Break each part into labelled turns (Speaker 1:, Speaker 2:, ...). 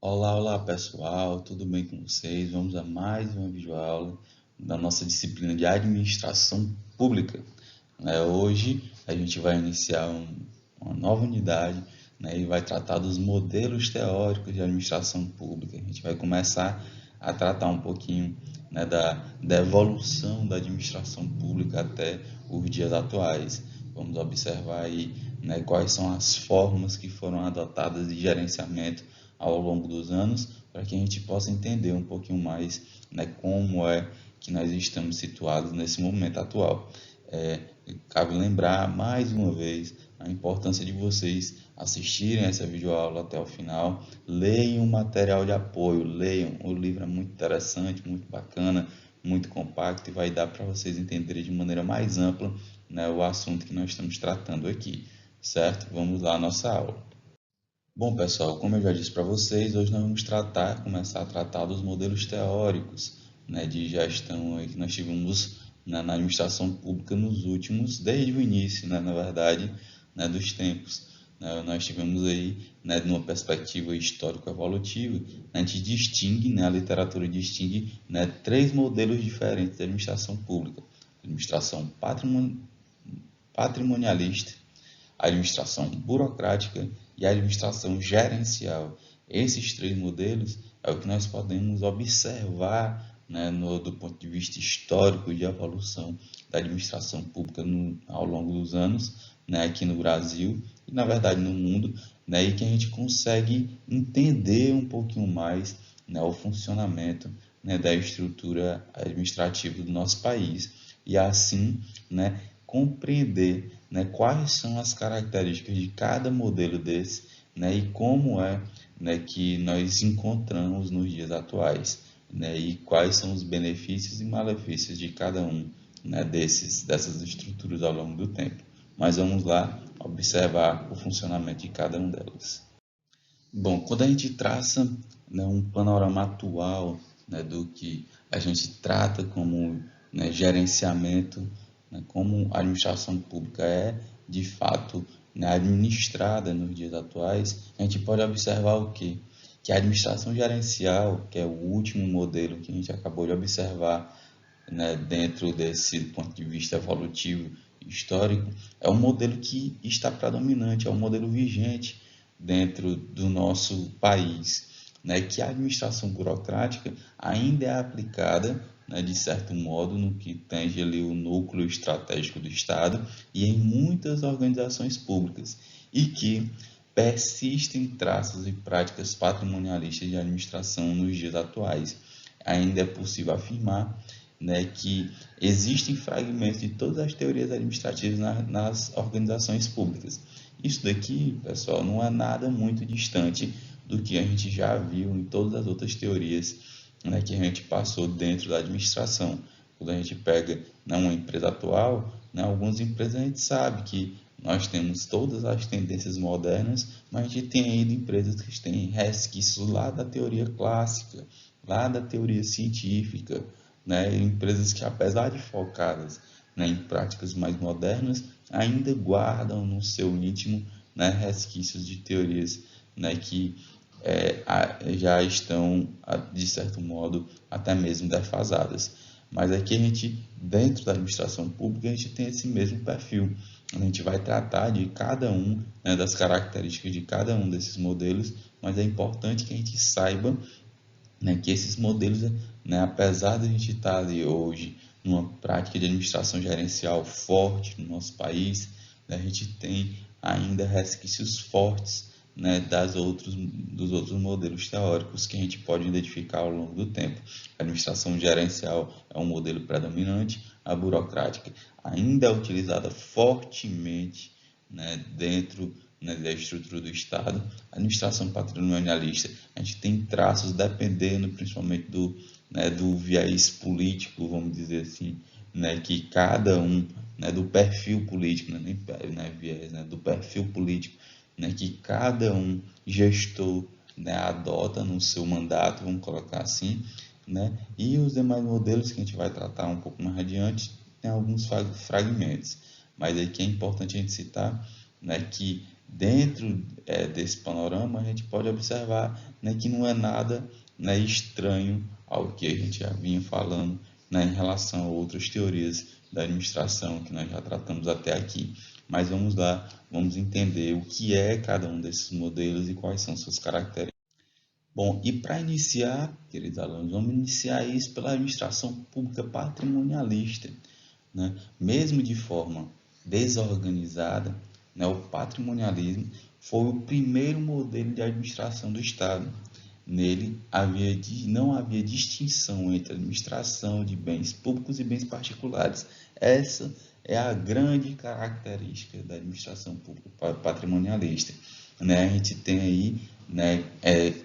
Speaker 1: Olá pessoal, tudo bem com vocês? Vamos a mais uma videoaula da nossa disciplina de Administração Pública. Hoje a gente vai iniciar uma nova unidade, e vai tratar dos modelos teóricos de administração pública. A gente vai começar a tratar um pouquinho, da evolução da administração pública até os dias atuais. Vamos observar aí, quais são as formas que foram adotadas de gerenciamento ao longo dos anos, para que a gente possa entender um pouquinho mais, como é que nós estamos situados nesse momento atual. Cabe lembrar mais uma vez a importância de vocês assistirem essa videoaula até o final, leiam o material de apoio, leiam, o livro é muito interessante, muito bacana, muito compacto e vai dar para vocês entenderem de maneira mais ampla, o assunto que nós estamos tratando aqui, certo? Vamos lá à nossa aula. Bom, pessoal, como eu já disse para vocês, hoje nós vamos começar a tratar dos modelos teóricos, de gestão aí que nós tivemos na administração pública nos últimos, desde o início, na verdade, dos tempos. Nós tivemos aí, numa perspectiva histórico-evolutiva, a gente distingue, a literatura distingue, três modelos diferentes de administração pública. Administração patrimonialista, a administração burocrática e a administração gerencial. Esses três modelos é o que nós podemos observar, do ponto de vista histórico de evolução da administração pública ao longo dos anos, aqui no Brasil e, na verdade, no mundo, e que a gente consegue entender um pouquinho mais, o funcionamento, da estrutura administrativa do nosso país e, assim, compreender, quais são as características de cada modelo desse, e como é, que nós encontramos nos dias atuais, e quais são os benefícios e malefícios de cada um, dessas estruturas ao longo do tempo. Mas vamos lá observar o funcionamento de cada uma delas. Bom, quando a gente traça, um panorama atual, do que a gente trata como, gerenciamento, como a administração pública é, de fato, administrada nos dias atuais, a gente pode observar o quê? Que a administração gerencial, que é o último modelo que a gente acabou de observar, dentro desse ponto de vista evolutivo histórico, é um modelo que está predominante, é um modelo vigente dentro do nosso país, que a administração burocrática ainda é aplicada, de certo modo, no que tange ali o núcleo estratégico do Estado e em muitas organizações públicas, e que persistem traços e práticas patrimonialistas de administração nos dias atuais. Ainda é possível afirmar, que existem fragmentos de todas as teorias administrativas nas organizações públicas. Isso daqui, pessoal, não é nada muito distante do que a gente já viu em todas as outras teorias, que a gente passou dentro da administração. Quando a gente pega, uma empresa atual, algumas empresas a gente sabe que nós temos todas as tendências modernas, mas a gente tem ainda empresas que têm resquícios lá da teoria clássica, lá da teoria científica, empresas que, apesar de focadas, em práticas mais modernas, ainda guardam no seu íntimo, resquícios de teorias, que já estão, de certo modo, até mesmo defasadas. Mas aqui a gente, dentro da administração pública, a gente tem esse mesmo perfil. A gente vai tratar de cada um, das características de cada um desses modelos, mas é importante que a gente saiba, que esses modelos, apesar de a gente estar ali hoje numa prática de administração gerencial forte no nosso país, a gente tem ainda resquícios fortes, dos outros modelos teóricos que a gente pode identificar ao longo do tempo. A administração gerencial é um modelo predominante, a burocrática ainda é utilizada fortemente, dentro, da estrutura do Estado. A administração patrimonialista, a gente tem traços dependendo principalmente do viés político, vamos dizer assim, que cada um, do perfil político, nem viés, do perfil político, que cada um gestor, adota no seu mandato, vamos colocar assim, e os demais modelos que a gente vai tratar um pouco mais adiante tem alguns fragmentos, mas aqui é importante a gente citar, que Dentro desse panorama, a gente pode observar, né, que não é nada, né, estranho ao que a gente já vinha falando, né, em relação a outras teorias da administração que nós já tratamos até aqui. Mas vamos lá, vamos entender o que é cada um desses modelos e quais são suas características. Bom, e para iniciar, queridos alunos, vamos iniciar isso pela administração pública patrimonialista, né? Mesmo de forma desorganizada, né, o patrimonialismo foi o primeiro modelo de administração do Estado. Nele não havia distinção entre administração de bens públicos e bens particulares. Essa é a grande característica da administração pública patrimonialista. Né? A gente tem aí, né,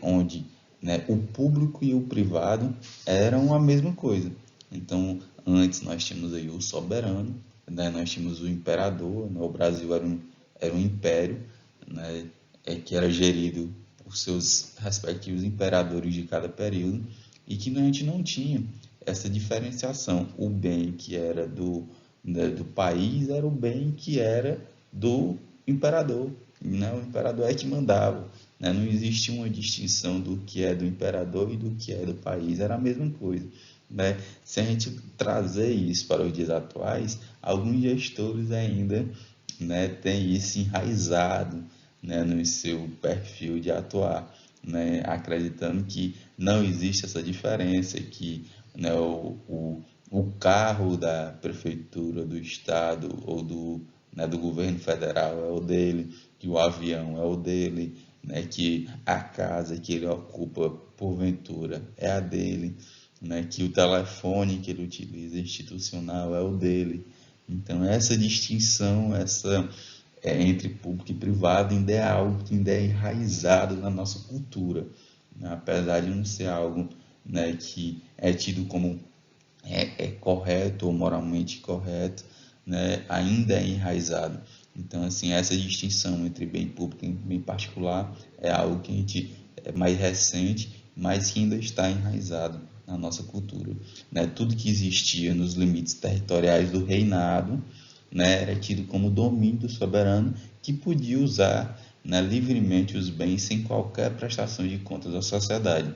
Speaker 1: onde, né, o público e o privado eram a mesma coisa. Então, antes nós tínhamos aí o soberano, né, nós tínhamos o imperador, né, o Brasil era um império, né, que era gerido por seus respectivos imperadores de cada período, e que a gente não tinha essa diferenciação. O bem que era do país era o bem que era do imperador, né? O imperador é que mandava, né? Não existia uma distinção do que é do imperador e do que é do país, era a mesma coisa. Né? Se a gente trazer isso para os dias atuais, alguns gestores ainda, né, têm isso enraizado, né, no seu perfil de atuar, né, acreditando que não existe essa diferença, que, né, o carro da prefeitura, do estado ou do governo federal é o dele, que o avião é o dele, né, que a casa que ele ocupa porventura é a dele, né, que o telefone que ele utiliza institucional é o dele. Então, essa distinção, entre público e privado, ainda é algo que ainda é enraizado na nossa cultura, né? Apesar de não ser algo, né, que é tido como correto ou moralmente correto, né, ainda é enraizado. Então, assim, essa distinção entre bem público e bem particular é algo que a gente é mais recente, mas que ainda está enraizado na nossa cultura. Né? Tudo que existia nos limites territoriais do reinado, né, era tido como domínio do soberano, que podia usar, né, livremente os bens sem qualquer prestação de contas à sociedade.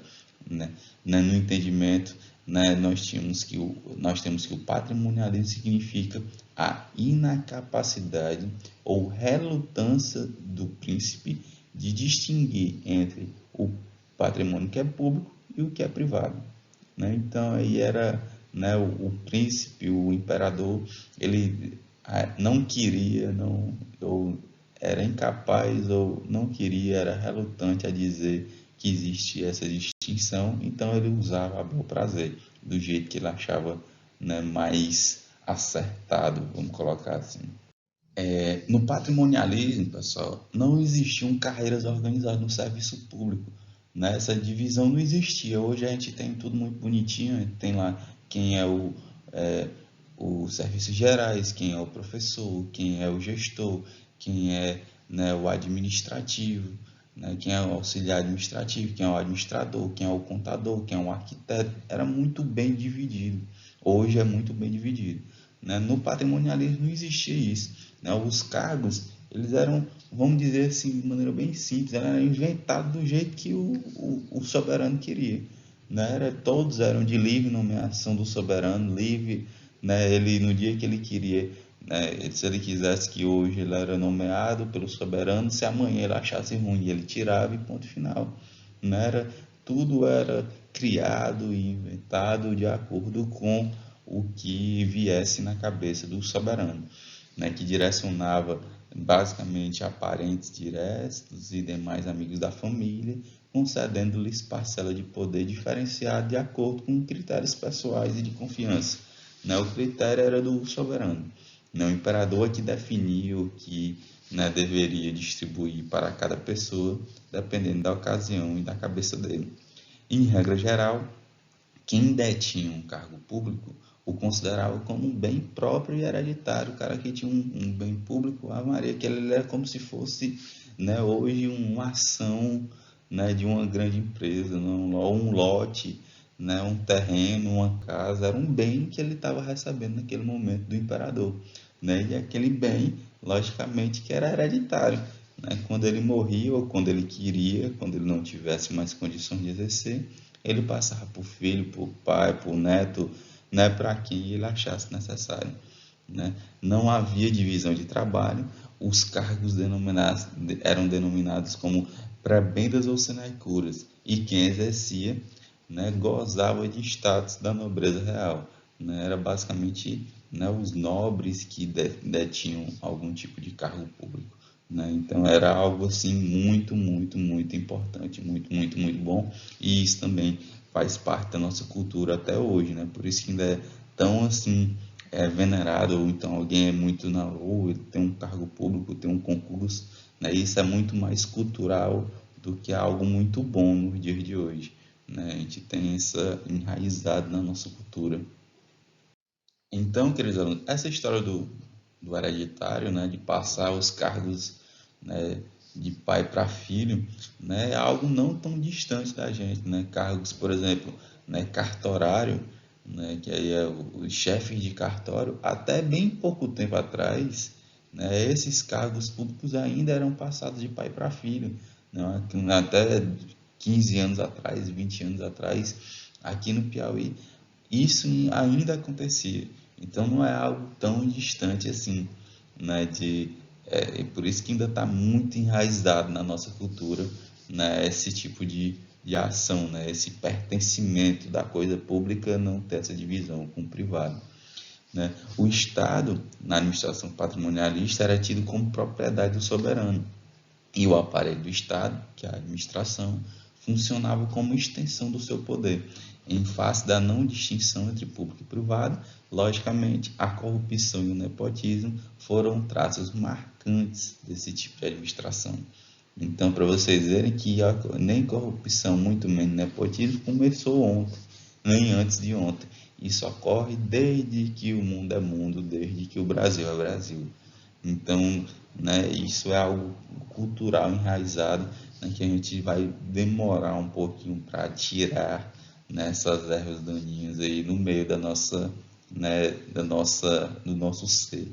Speaker 1: Né? No entendimento, né, nós temos que o patrimonialismo significa a inacapacidade ou relutância do príncipe de distinguir entre o patrimônio que é público e o que é privado. Né? Então, aí era, né, o príncipe, o imperador, ele não queria, ou era incapaz, ou não queria, era relutante a dizer que existia essa distinção, então ele usava a bel prazer, do jeito que ele achava, né, mais acertado, vamos colocar assim. No patrimonialismo, pessoal, não existiam carreiras organizadas no serviço público. Né? Essa divisão não existia. Hoje a gente tem tudo muito bonitinho, tem lá quem é os serviços gerais, quem é o professor, quem é o gestor, quem é, né, o administrativo, né, quem é o auxiliar administrativo, quem é o administrador, quem é o contador, quem é o arquiteto. Era muito bem dividido. Hoje é muito bem dividido. Né? No patrimonialismo não existia isso. Né? Os cargos, eles eram, vamos dizer assim, de maneira bem simples, eram inventados do jeito que o soberano queria. Né? Todos eram de livre nomeação do soberano, livre, né? Ele, no dia que ele queria, né? Se ele quisesse que hoje ele era nomeado pelo soberano, se amanhã ele achasse ruim, ele tirava e ponto final. Né? Tudo era criado e inventado de acordo com o que viesse na cabeça do soberano, né, que direcionava basicamente a parentes diretos e demais amigos da família, concedendo-lhes parcela de poder diferenciada de acordo com critérios pessoais e de confiança. Né? O critério era do soberano. Né? O imperador que definia o que, né, deveria distribuir para cada pessoa, dependendo da ocasião e da cabeça dele. Em regra geral, quem detinha um cargo público o considerava como um bem próprio e hereditário. O cara que tinha um bem público, a Maria, que ele era como se fosse, né, hoje uma ação, né, de uma grande empresa, um lote, né, um terreno, uma casa, era um bem que ele estava recebendo naquele momento do imperador. Né, e aquele bem, logicamente, que era hereditário. né, quando ele morria ou quando ele queria, quando ele não tivesse mais condições de exercer, ele passava por filho, por pai, por neto, né, para quem ele achasse necessário, né? Não havia divisão de trabalho, os cargos eram denominados como prebendas ou sinecúrias, e quem exercia, né, gozava de status da nobreza real, né? Era basicamente, né, os nobres que detinham algum tipo de cargo público, né? Então era algo assim muito, muito, muito importante, muito, muito, muito bom, e isso também faz parte da nossa cultura até hoje, né? Por isso que ainda é tão assim venerado, ou então alguém é muito ou ele tem um cargo público, tem um concurso, né? Isso é muito mais cultural do que algo muito bom nos dias de hoje, né? A gente tem essa enraizado na nossa cultura. Então, queridos alunos, essa história do hereditário, né, de passar os cargos, né, de pai para filho, né, é algo não tão distante da gente, né? Cargos, por exemplo, né, cartorário, né, que aí é o chefe de cartório, até bem pouco tempo atrás, né, esses cargos públicos ainda eram passados de pai para filho, né? Até 15 anos atrás, 20 anos atrás, aqui no Piauí, isso ainda acontecia. Então não é algo tão distante assim, né? E por isso que ainda está muito enraizado na nossa cultura, né? Esse tipo de ação, né? Esse pertencimento da coisa pública não ter essa divisão com o privado, né? O Estado, na administração patrimonialista, era tido como propriedade do soberano. E o aparelho do Estado, que é a administração, funcionava como extensão do seu poder. Em face da não distinção entre público e privado, logicamente, a corrupção e o nepotismo foram traços marcantes desse tipo de administração. Então, para vocês verem que nem corrupção, muito menos nepotismo, começou ontem, nem antes de ontem. Isso ocorre desde que o mundo é mundo, desde que o Brasil é Brasil. Então, né, isso é algo cultural enraizado, né, que a gente vai demorar um pouquinho para tirar nessas ervas daninhas aí no meio da nossa, né, do nosso ser.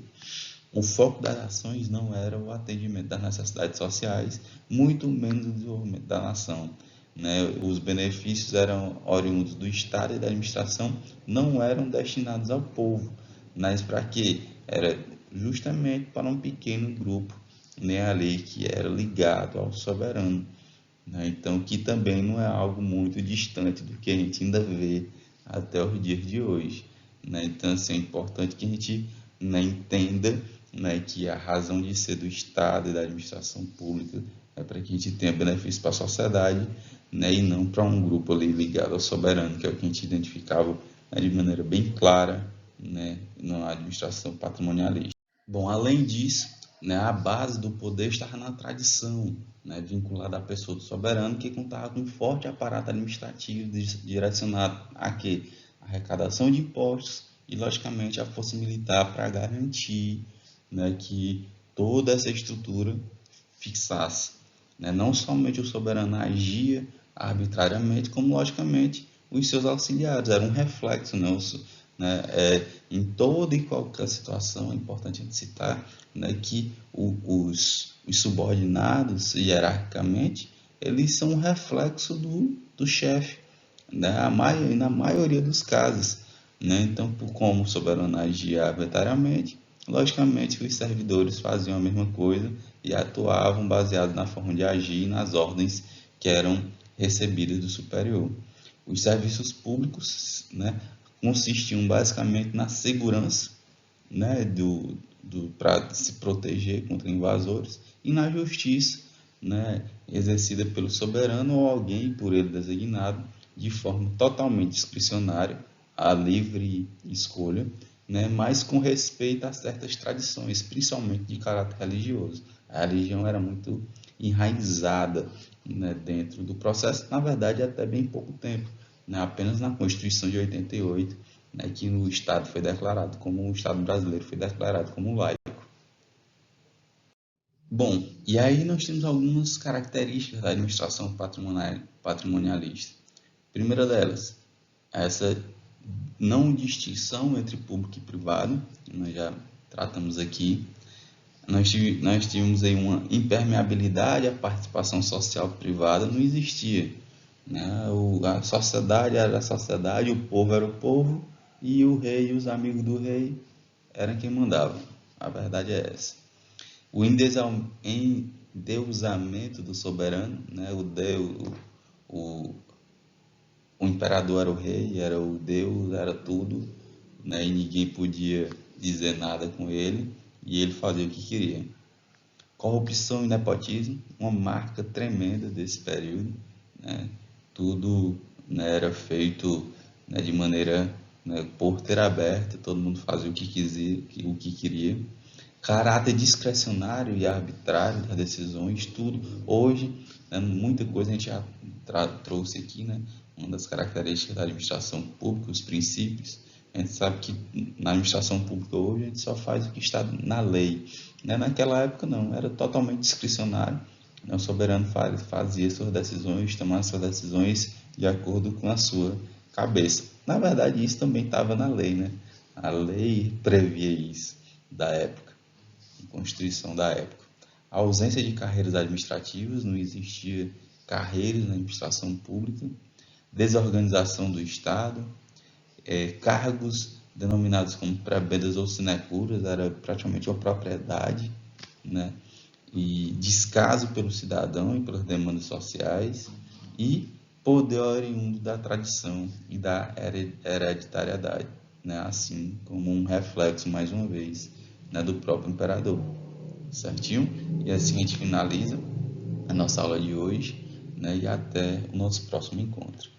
Speaker 1: O foco das ações não era o atendimento das necessidades sociais, muito menos o desenvolvimento da nação, né? Os benefícios eram oriundos do Estado e da administração, não eram destinados ao povo, mas para quê? Era justamente para um pequeno grupo, né, ali que era ligado ao soberano, né? Então, que também não é algo muito distante do que a gente ainda vê até os dias de hoje, né? Então, assim, é importante que a gente, né, entenda, né, que a razão de ser do Estado e da administração pública é para que a gente tenha benefício para a sociedade, né, e não para um grupo ali ligado ao soberano, que é o que a gente identificava, né, de maneira bem clara, né, na administração patrimonialista. Bom, além disso, né, a base do poder estava na tradição, né, vinculada à pessoa do soberano, que contava com um forte aparato administrativo direcionado a quê? A arrecadação de impostos e, logicamente, a força militar para garantir, né, que toda essa estrutura fixasse, né? Não somente o soberano agia arbitrariamente, como, logicamente, os seus auxiliares. Era um reflexo, né? Em toda e qualquer situação, é importante a gente citar, né, que os subordinados, hierarquicamente, eles são um reflexo do chefe, né, na maioria dos casos, né? Então, por como o soberano agia arbitrariamente, logicamente os servidores faziam a mesma coisa e atuavam baseados na forma de agir e nas ordens que eram recebidas do superior. Os serviços públicos, né, consistiam basicamente na segurança, né, para se proteger contra invasores, e na justiça, né, exercida pelo soberano ou alguém por ele designado, de forma totalmente discricionária, a livre escolha, né, mas com respeito a certas tradições, principalmente de caráter religioso. A religião era muito enraizada, né, dentro do processo, na verdade, até bem pouco tempo, né, apenas na Constituição de 88, né, que o Estado foi declarado como o Estado brasileiro foi declarado como laico. Bom, e aí nós temos algumas características da administração patrimonialista. Primeira delas, essa não distinção entre público e privado, que nós já tratamos aqui. Nós tínhamos aí uma impermeabilidade, a participação social privada não existia, né? A sociedade era a sociedade, o povo era o povo, e o rei e os amigos do rei eram quem mandavam. A verdade é essa. O endeusamento do soberano, né? O, o imperador era o rei, era o Deus, era tudo, né? E ninguém podia dizer nada com ele, e ele fazia o que queria. Corrupção e nepotismo, uma marca tremenda desse período, né? Tudo, né, era feito, né, de maneira, né, porteira aberta, todo mundo fazia o que quisia, o que queria. Caráter discricionário e arbitrário das decisões, tudo. Hoje, né, muita coisa a gente já trouxe aqui, né? Uma das características da administração pública, os princípios. A gente sabe que na administração pública hoje a gente só faz o que está na lei, né? Naquela época não, era totalmente discricionário, né? O soberano fazia suas decisões, tomava suas decisões de acordo com a sua cabeça. Na verdade, isso também estava na lei, né? A lei previa isso da época, a Constituição da época. A ausência de carreiras administrativas, não existia carreiras na administração pública, desorganização do Estado, cargos denominados como prebendas ou sinecuras, era praticamente uma propriedade, né? E descaso pelo cidadão e pelas demandas sociais, e poder oriundo da tradição e da hereditariedade, né? Assim como um reflexo, mais uma vez, né, do próprio imperador, certinho? E assim a gente finaliza a nossa aula de hoje, né? E até o nosso próximo encontro.